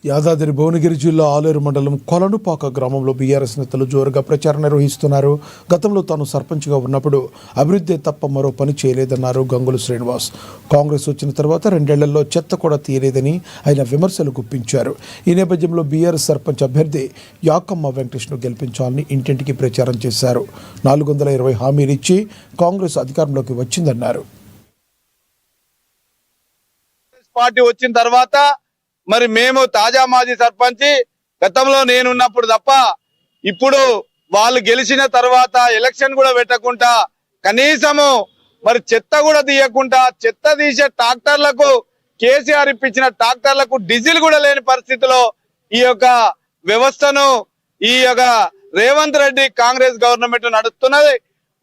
యాదాద్రి భువనగిరి జిల్లా ఆలేరు మండలం కొలనుపాక గ్రామంలో బీఆర్ఎస్ నేతలు జోరుగా ప్రచారం నిర్వహిస్తున్నారు. గతంలో తాను సర్పంచ్గా ఉన్నప్పుడు అభివృద్ధి తప్ప మరో పని చేయలేదన్నారు గంగుల శ్రీనివాస్. కాంగ్రెస్ వచ్చిన తర్వాత 2 ఏళ్లలో చెత్త కూడా తీయలేదని ఆయన విమర్శలు గుప్పించారు. ఈ నేపథ్యంలో బీఆర్ఎస్ సర్పంచ్ అభ్యర్థి యాకమ్మ వెంకటేష్ను గెలిపించాలని ఇంటింటికి ప్రచారం చేశారు. 420 హామీలు ఇచ్చి కాంగ్రెస్ అధికారంలోకి వచ్చిందన్నారు. పార్టీ వచ్చిన తర్వాత మరి మేము తాజా మాజీ సర్పంచ్ గతంలో నేనున్నప్పుడు తప్ప ఇప్పుడు వాళ్ళు గెలిచిన తర్వాత ఎలక్షన్ కూడా పెట్టకుండా కనీసము మరి చెత్త కూడా తీయకుండా చెత్త తీసే ట్రాక్టర్లకు కేసీఆర్ ఇప్పించిన ట్రాక్టర్లకు డీజిల్ కూడా లేని పరిస్థితిలో ఈ యొక్క వ్యవస్థను ఈ యొక్క రేవంత్ రెడ్డి కాంగ్రెస్ గవర్నమెంట్ నడుస్తున్నది.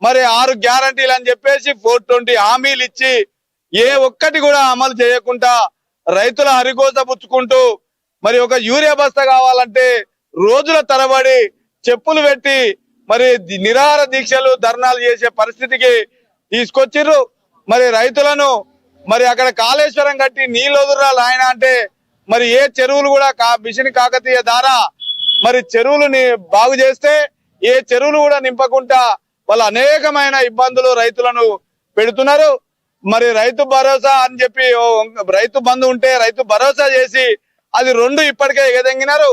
మరి 6 గ్యారంటీలు అని చెప్పేసి 420 హామీలు ఇచ్చి ఏ ఒక్కటి కూడా అమలు చేయకుండా రైతుల హరిగోస పుచ్చుకుంటూ మరి ఒక యూరియా బస్తా కావాలంటే రోజుల తరబడి చెప్పులు పెట్టి మరి నిరాహార దీక్షలు ధర్నాలు చేసే పరిస్థితికి తీసుకొచ్చిర్రు. మరి రైతులను మరి అక్కడ కాళేశ్వరం కట్టి నీళ్ళు వదురాలు ఆయన అంటే మరి ఏ చెరువులు కూడా మిషన్ కాకతీయ ద్వారా మరి చెరువులు బాగు చేస్తే ఏ చెరువులు కూడా నింపకుండా వాళ్ళు అనేకమైన ఇబ్బందులు రైతులను పెడుతున్నారు. మరి రైతు భరోసా అని చెప్పి రైతు బంధు ఉంటే రైతు భరోసా చేసి అది 2 ఇప్పటికే ఎగదెంగినారు.